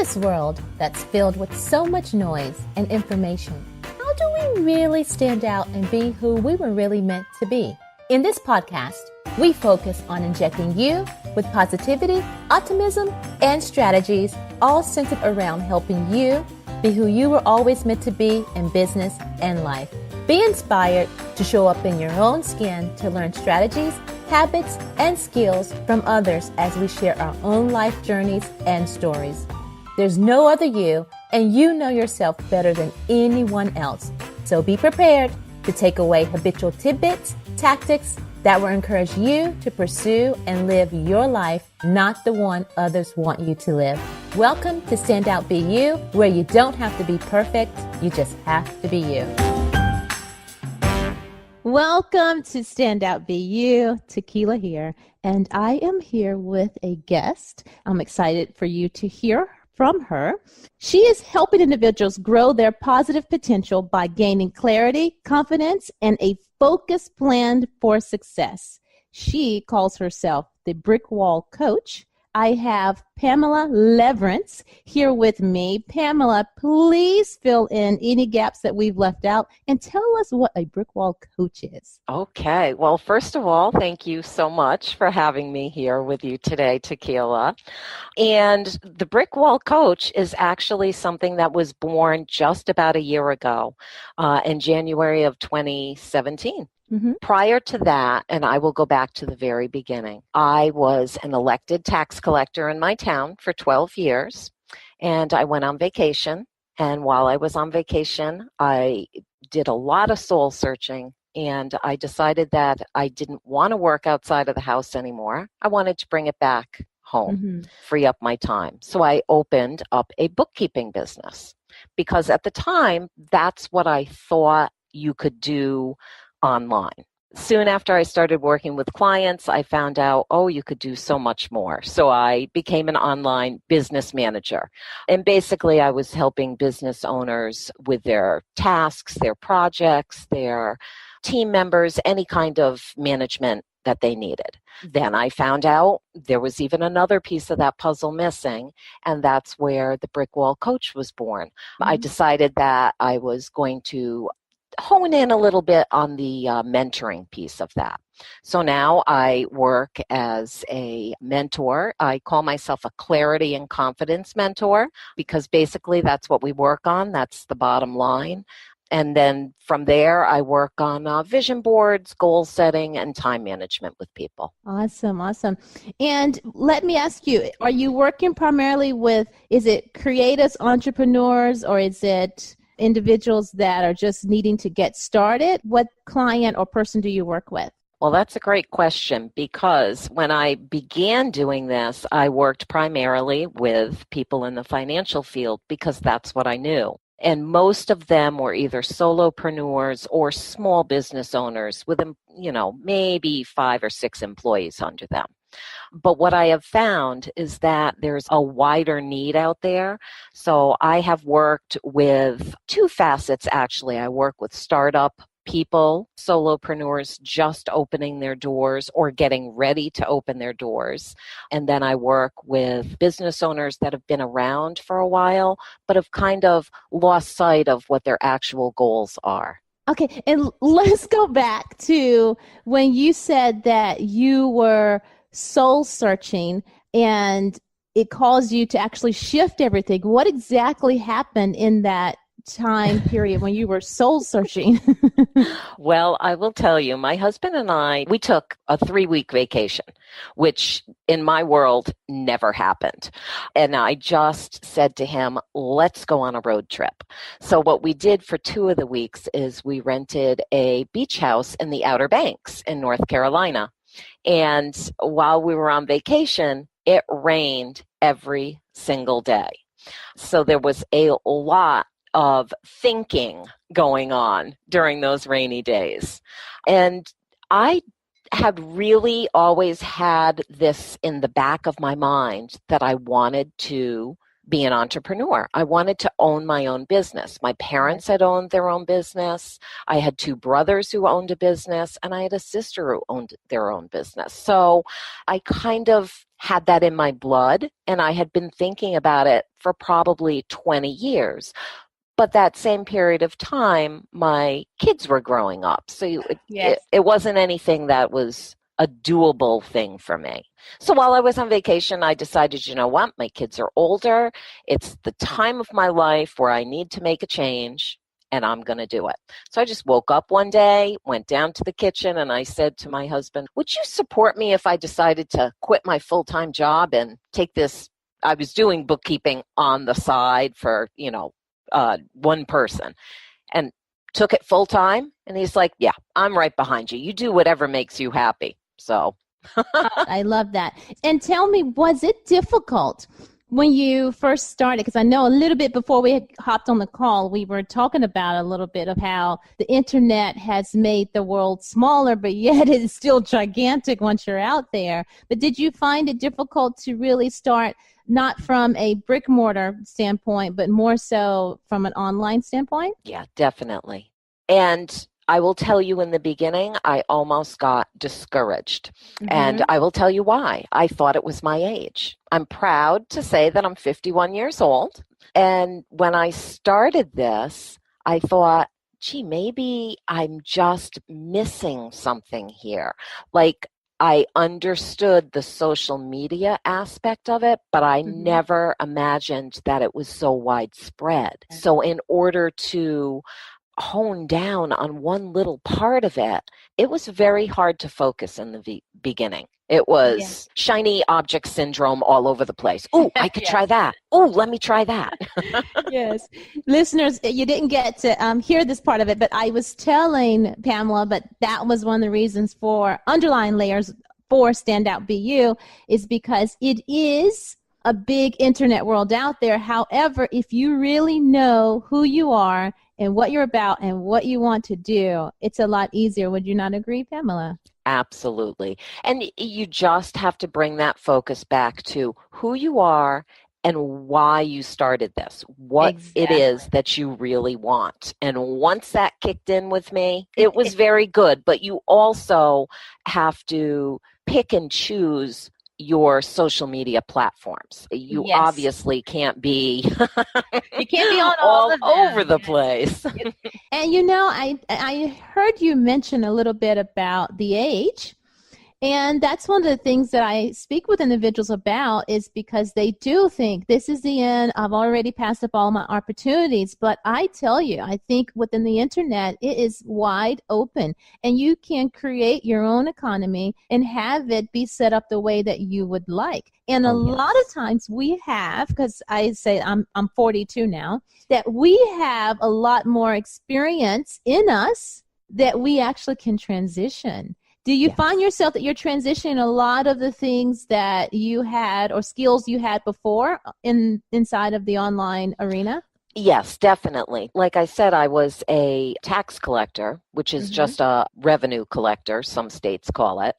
this world that's filled with so much noise and information, how do we really stand out and be who we were really meant to be? In this podcast, we focus on injecting you with positivity, optimism, and strategies, all centered around helping you be who you were always meant to be in business and life. Be inspired to show up in your own skin to learn strategies, habits, and skills from others as we share our own life journeys and stories. There's no other you, and you know yourself better than anyone else. So be prepared to take away habitual tidbits, tactics that will encourage you to pursue and live your life, not the one others want you to live. Welcome to Stand Out Be You, where you don't have to be perfect, you just have to be you. Welcome to Stand Out Be You, Tequila here, and I am here with a guest. I'm excited for you to hear from her. She is helping individuals grow their positive potential by gaining clarity, confidence, and a focused plan for success. She calls herself the Brick Wall Coach. I have Pamela Lewerenz here with me. Pamela, please fill in any gaps that we've left out and tell us what a Brick Wall Coach is. Okay. Well, first of all, thank you so much for having me here with you today, Tequila. And the Brick Wall Coach is actually something that was born just about a year ago, in January of 2017. Mm-hmm. Prior to that, and I will go back to the very beginning, I was an elected tax collector in my town for 12 years, and I went on vacation. And while I was on vacation, I did a lot of soul searching, and I decided that I didn't want to work outside of the house anymore. I wanted to bring it back home, free up my time. So I opened up a bookkeeping business because at the time, that's what I thought you could do online. Soon after I started working with clients, I found out, you could do so much more. So I became an online business manager. And basically, I was helping business owners with their tasks, their projects, their team members, any kind of management that they needed. Then I found out there was even another piece of that puzzle missing, and that's where the Brick Wall Coach was born. I decided that I was going to hone in a little bit on the mentoring piece of that. So now I work as a mentor. I call myself a clarity and confidence mentor because basically that's what we work on. That's the bottom line. And then from there, I work on vision boards, goal setting, and time management with people. Awesome. And let me ask you, are you working primarily with, is it creatives, entrepreneurs, or is it individuals that are just needing to get started? What client or person do you work with? Well, that's a great question because when I began doing this, I worked primarily with people in the financial field because that's what I knew. And most of them were either solopreneurs or small business owners with, maybe 5 or 6 employees under them. But what I have found is that there's a wider need out there. So I have worked with 2 facets, actually. I work with startup people, solopreneurs just opening their doors or getting ready to open their doors. And then I work with business owners that have been around for a while, but have kind of lost sight of what their actual goals are. Okay, and let's go back to when you said that you were soul searching and it caused you to actually shift everything. What exactly happened in that time period when you were soul searching? Well, I will tell you, my husband and I, we took a 3-week vacation, which in my world never happened. And I just said to him, let's go on a road trip. So what we did for 2 of the weeks is we rented a beach house in the Outer Banks in North Carolina. And while we were on vacation, it rained every single day. So there was a lot of thinking going on during those rainy days. And I had really always had this in the back of my mind that I wanted to be an entrepreneur. I wanted to own my own business. My parents had owned their own business. I had two brothers who owned a business, and I had a sister who owned their own business. So I kind of had that in my blood, and I had been thinking about it for probably 20 years. But that same period of time, my kids were growing up. So it wasn't anything that was a doable thing for me. So while I was on vacation, I decided, you know what, my kids are older. It's the time of my life where I need to make a change, and I'm going to do it. So I just woke up one day, went down to the kitchen, and I said to my husband, would you support me if I decided to quit my full-time job and take this? I was doing bookkeeping on the side for, one person, and took it full time. And he's like, yeah, I'm right behind you. You do whatever makes you happy. So I love that. And tell me, was it difficult when you first started? Because I know a little bit before we had hopped on the call, we were talking about a little bit of how the internet has made the world smaller, but yet it is still gigantic once you're out there. But did you find it difficult to really start not from a brick mortar standpoint, but more so from an online standpoint? Yeah, definitely. And I will tell you, in the beginning, I almost got discouraged. And I will tell you why. I thought it was my age. I'm proud to say that I'm 51 years old. And when I started this, I thought, gee, maybe I'm just missing something here. Like, I understood the social media aspect of it, but I never imagined that it was so widespread. So in order to hone down on one little part of it, it was very hard to focus in the beginning. It was shiny object syndrome all over the place. Oh, I could try that. Oh, let me try that. Yes. Listeners, you didn't get to hear this part of it, but I was telling Pamela, but that was one of the reasons for underlying layers for Standout BU is because it is a big internet world out there. However, if you really know who you are and what you're about and what you want to do, it's a lot easier. Would you not agree, Pamela? Absolutely. And you just have to bring that focus back to who you are and why you started this, what it is that you really want. And once that kicked in with me, it was very good. But you also have to pick and choose your social media platforms. You obviously can't be you can't be on all over the place. And I heard you mention a little bit about the age. And that's one of the things that I speak with individuals about is because they do think this is the end. I've already passed up all my opportunities. But I tell you, I think within the internet, it is wide open. And you can create your own economy and have it be set up the way that you would like. And a lot of times we have, because I say I'm 42 now, that we have a lot more experience in us that we actually can transition. Do you find yourself that you're transitioning a lot of the things that you had or skills you had before inside of the online arena? Yes, definitely. Like I said, I was a tax collector, which is just a revenue collector, some states call it,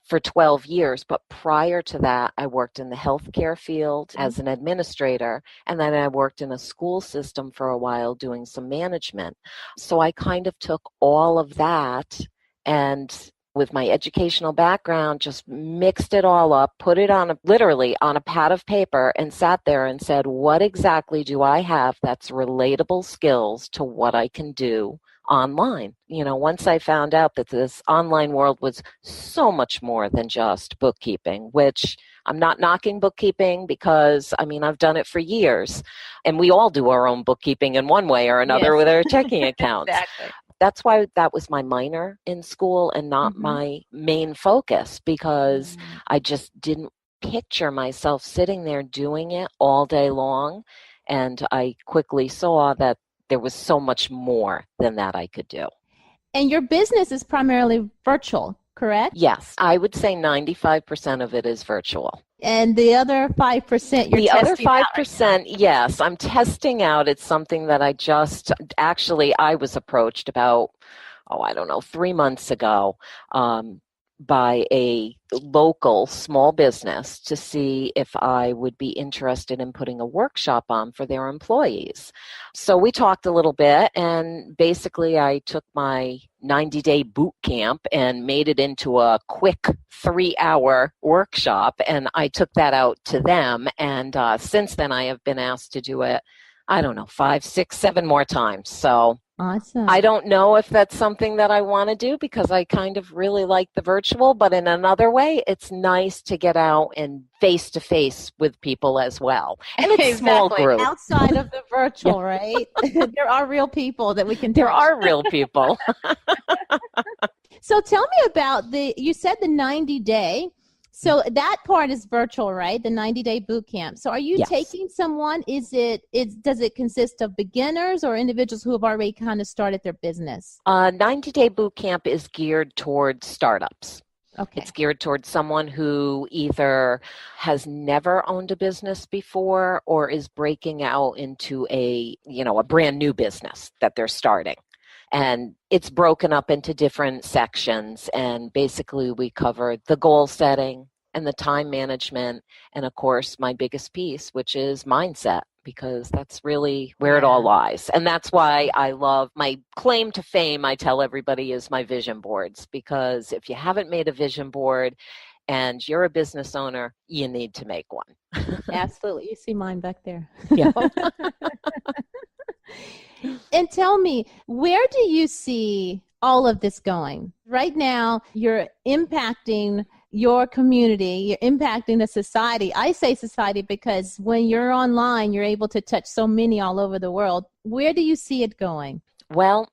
for 12 years. But prior to that, I worked in the healthcare field as an administrator, and then I worked in a school system for a while doing some management. So I kind of took all of that and with my educational background, just mixed it all up, put it literally on a pad of paper and sat there and said, what exactly do I have that's relatable skills to what I can do online? Once I found out that this online world was so much more than just bookkeeping, which I'm not knocking bookkeeping because, I've done it for years. And we all do our own bookkeeping in one way or another with our checking accounts. Exactly. That's why that was my minor in school and not my main focus, because I just didn't picture myself sitting there doing it all day long. And I quickly saw that there was so much more than that I could do. And your business is primarily virtual, correct? Yes, I would say 95% of it is virtual. And the other 5% you're the testing other 5%, right yes, I'm testing out. It's something that I was approached about, 3 months ago. by a local small business to see if I would be interested in putting a workshop on for their employees. So we talked a little bit, and basically I took my 90-day boot camp and made it into a quick 3-hour workshop, and I took that out to them. And since then I have been asked to do it, I don't know, 5, 6, 7 more times. So Awesome. I don't know if that's something that I want to do because I kind of really like the virtual, but in another way, it's nice to get out and face-to-face with people as well. And it's Exactly. small group. Outside of the virtual, right? There are real people that we can touch. There are real people. So tell me about you said the 90-day. So that part is virtual, right? The 90-day boot camp. So are you Yes. taking someone, does it consist of beginners or individuals who have already kind of started their business? 90-day boot camp is geared towards startups. Okay. It's geared towards someone who either has never owned a business before or is breaking out into a brand new business that they're starting. And it's broken up into different sections. And basically we cover the goal setting and the time management. And of course, my biggest piece, which is mindset, because that's really where it all lies. And that's why I love my claim to fame. I tell everybody is my vision boards, because if you haven't made a vision board and you're a business owner, you need to make one. Absolutely. You see mine back there. Yeah. And tell me, where do you see all of this going? Right now, you're impacting your community, you're impacting the society. I say society because when you're online, you're able to touch so many all over the world. Where do you see it going? Well,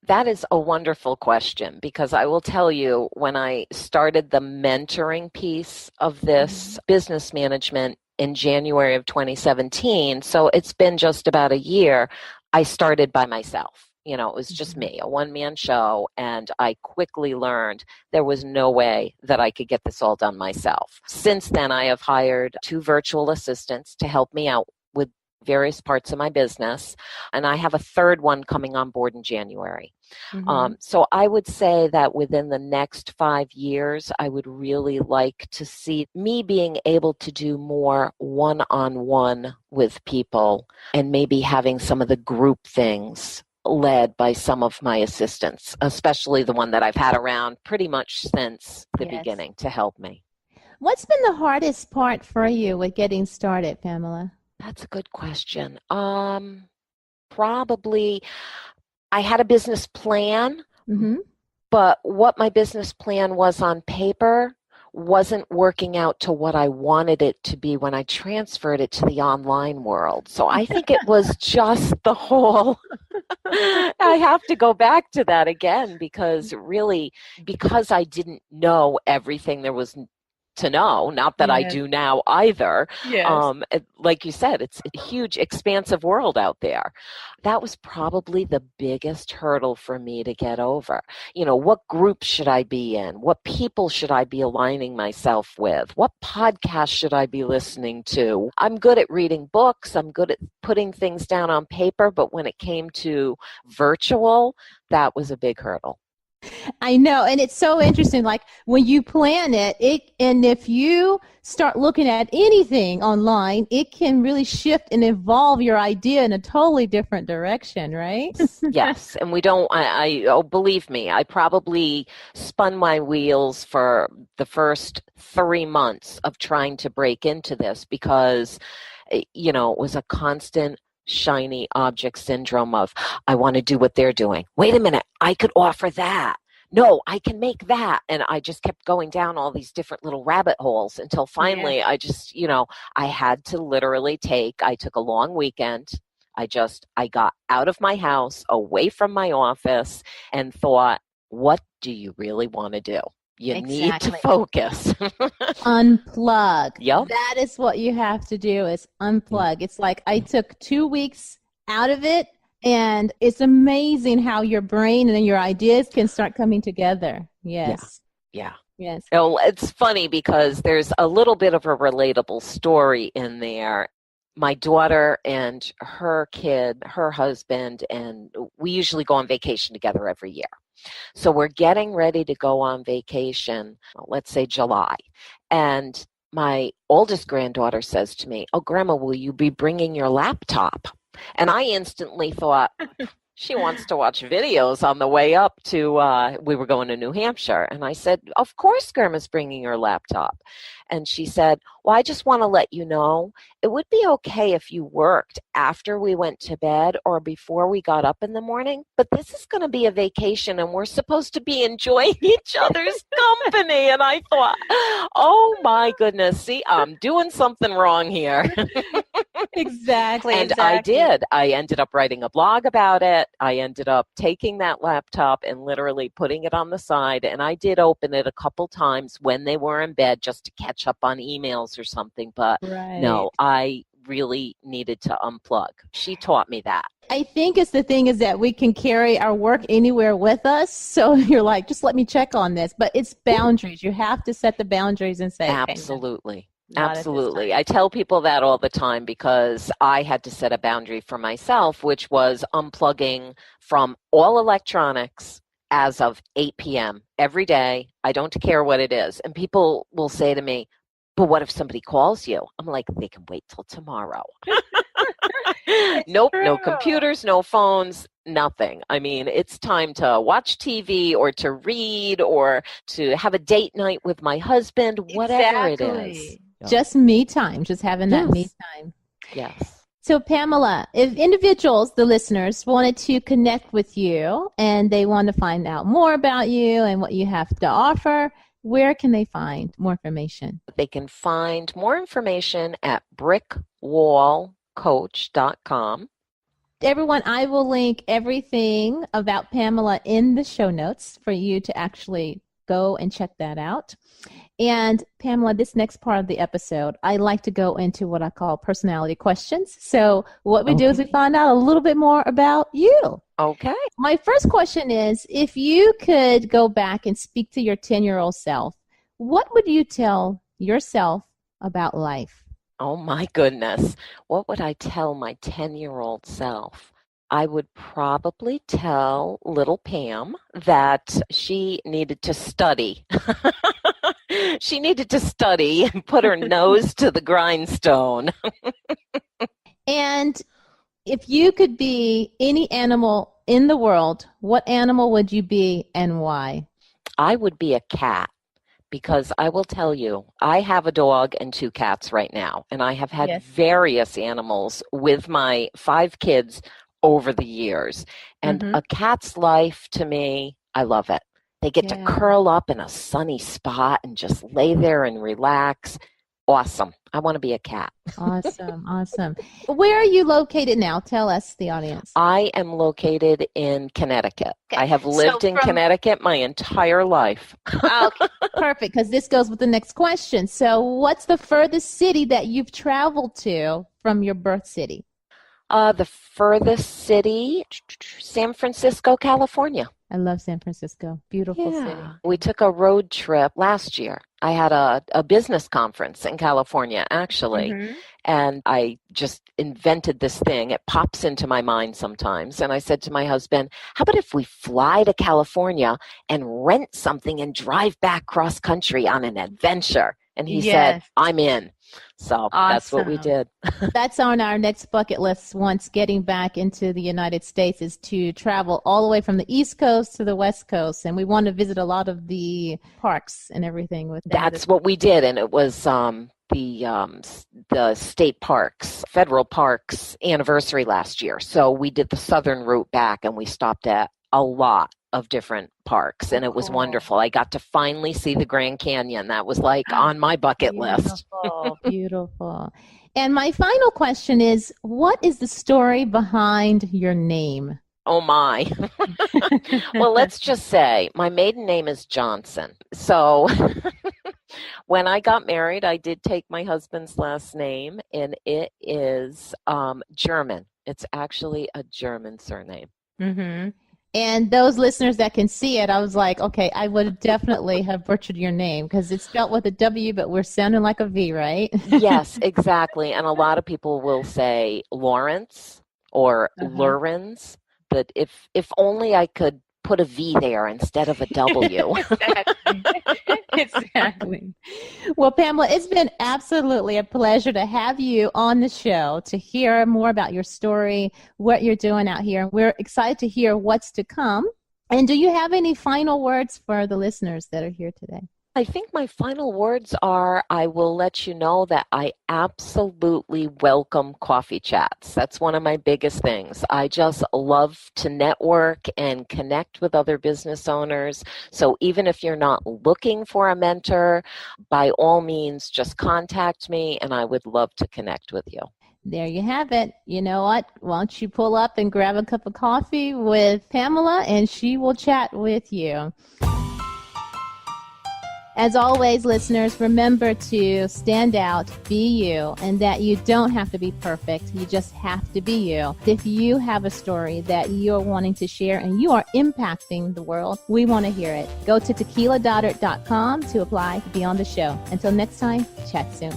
that is a wonderful question, because I will tell you, when I started the mentoring piece of this business management in January of 2017, so it's been just about a year, I started by myself. It was just me, a one-man show, and I quickly learned there was no way that I could get this all done myself. Since then, I have hired 2 virtual assistants to help me out with various parts of my business, and I have a 3rd one coming on board in January. So I would say that within the next 5 years, I would really like to see me being able to do more one-on-one with people, and maybe having some of the group things led by some of my assistants, especially the one that I've had around pretty much since the beginning to help me. What's been the hardest part for you with getting started, Pamela? That's a good question. Probably I had a business plan, but what my business plan was on paper wasn't working out to what I wanted it to be when I transferred it to the online world. So I think it was just the whole, I have to go back to that again, because I didn't know everything there was to know, not that I do now either. Like you said, it's a huge, expansive world out there. That was probably the biggest hurdle for me to get over. What group should I be in? What people should I be aligning myself with? What podcast should I be listening to? I'm good at reading books. I'm good at putting things down on paper. But when it came to virtual, that was a big hurdle. I know, and it's so interesting. Like when you plan it, and if you start looking at anything online, it can really shift and evolve your idea in a totally different direction, right? Yes, and we don't. Believe me, I probably spun my wheels for the first 3 months of trying to break into this, because it was a constant shiny object syndrome of, I want to do what they're doing. Wait a minute, I could offer that. No, I can make that. And I just kept going down all these different little rabbit holes until finally I just, I had to literally I took a long weekend. I got out of my house, away from my office, and thought, what do you really want to do? You need to focus. Unplug. Yep. That is what you have to do, is unplug. It's like I took 2 weeks out of it, and it's amazing how your brain and your ideas can start coming together. Yes. Yeah. Yes. Oh, it's funny because there's a little bit of a relatable story in there. My daughter and her kid, her husband, and we usually go on vacation together every year. So we're getting ready to go on vacation, let's say July. And my oldest granddaughter says to me, "Oh, Grandma, will you be bringing your laptop?" And I instantly thought, she wants to watch videos on the way up to, we were going to New Hampshire. And I said, "Of course, Grandma's bringing her laptop." And she said, "Well, I just want to let you know, it would be okay if you worked after we went to bed or before we got up in the morning, but this is going to be a vacation and we're supposed to be enjoying each other's company." And I thought, oh my goodness, see, I'm doing something wrong here. Exactly. And I did. I ended up writing a blog about it. I ended up taking that laptop and literally putting it on the side. And I did open it a couple times when they were in bed just to catch up on emails or something. But no, I really needed to unplug. She taught me that. I think the thing is that we can carry our work anywhere with us. So you're like, just let me check on this. But it's boundaries. You have to set the boundaries and say, absolutely. Okay, no, absolutely. I tell people that all the time because I had to set a boundary for myself, which was unplugging from all electronics as of 8 p.m. every day. I don't care what it is. And people will say to me, "But what if somebody calls you?" I'm like, they can wait till tomorrow. Nope, no computers, no phones, nothing. I mean, it's time to watch TV or to read or to have a date night with my husband, whatever it is. Just me time, just having that me time. Yes. So Pamela, if individuals, the listeners, wanted to connect with you and they want to find out more about you and what you have to offer, where can they find more information? They can find more information at brickwallcoach.com. Everyone, I will link everything about Pamela in the show notes for you to actually go and check that out. And Pamela, this next part of the episode, I like to go into what I call personality questions. So what we do is we find out a little bit more about you. Okay. My first question is, if you could go back and speak to your 10-year-old self, what would you tell yourself about life? Oh my goodness. What would I tell my 10-year-old self? I would probably tell little Pam that she needed to study. She needed to study and put her nose to the grindstone. And if you could be any animal in the world, what animal would you be and why? I would be a cat. Because I will tell you, I have a dog and 2 cats right now, and I have had various animals with my 5 kids over the years. And a cat's life, to me, I love it. They get to curl up in a sunny spot and just lay there and relax. Awesome. I want to be a cat. Awesome. Awesome. Where are you located now? Tell us, the audience. I am located in Connecticut. Okay. I have lived in Connecticut my entire life. Okay. Perfect, because this goes with the next question. So what's the furthest city that you've traveled to from your birth city? The furthest city, San Francisco, California. I love San Francisco. Beautiful city. We took a road trip last year. I had a business conference in California, actually, and I just invented this thing. It pops into my mind sometimes, and I said to my husband, how about if we fly to California and rent something and drive back cross country on an adventure? And he said, I'm in. So that's what we did. That's on our next bucket list once getting back into the United States, is to travel all the way from the East Coast to the West Coast. And we want to visit a lot of the parks and everything with that. That's what we did. And it was the state parks, federal parks anniversary last year. So we did the southern route back, and we stopped at a lot of different parks, and it was wonderful. I got to finally see the Grand Canyon. That was like on my bucket list. Beautiful. And my final question is, what is the story behind your name? Oh my. Well, let's just say my maiden name is Johnson. So when I got married, I did take my husband's last name, and it is German. It's actually a German surname. Mm-hmm. And those listeners that can see it, I was like, okay, I would definitely have butchered your name because it's spelled with a W, but we're sounding like a V, right? Yes, exactly. And a lot of people will say Lawrence or Lewerenz, but if only I could put a V there instead of a W. Exactly. Well, Pamela, it's been absolutely a pleasure to have you on the show to hear more about your story, what you're doing out here. We're excited to hear what's to come. And do you have any final words for the listeners that are here today? I think my final words are, I will let you know that I absolutely welcome coffee chats. That's one of my biggest things. I just love to network and connect with other business owners. So even if you're not looking for a mentor, by all means, just contact me and I would love to connect with you. There you have it. You know what? Why don't you pull up and grab a cup of coffee with Pamela and she will chat with you. As always, listeners, remember to stand out, be you, and that you don't have to be perfect. You just have to be you. If you have a story that you're wanting to share and you are impacting the world, we want to hear it. Go to tequiladodard.com to apply to be on the show. Until next time, chat soon.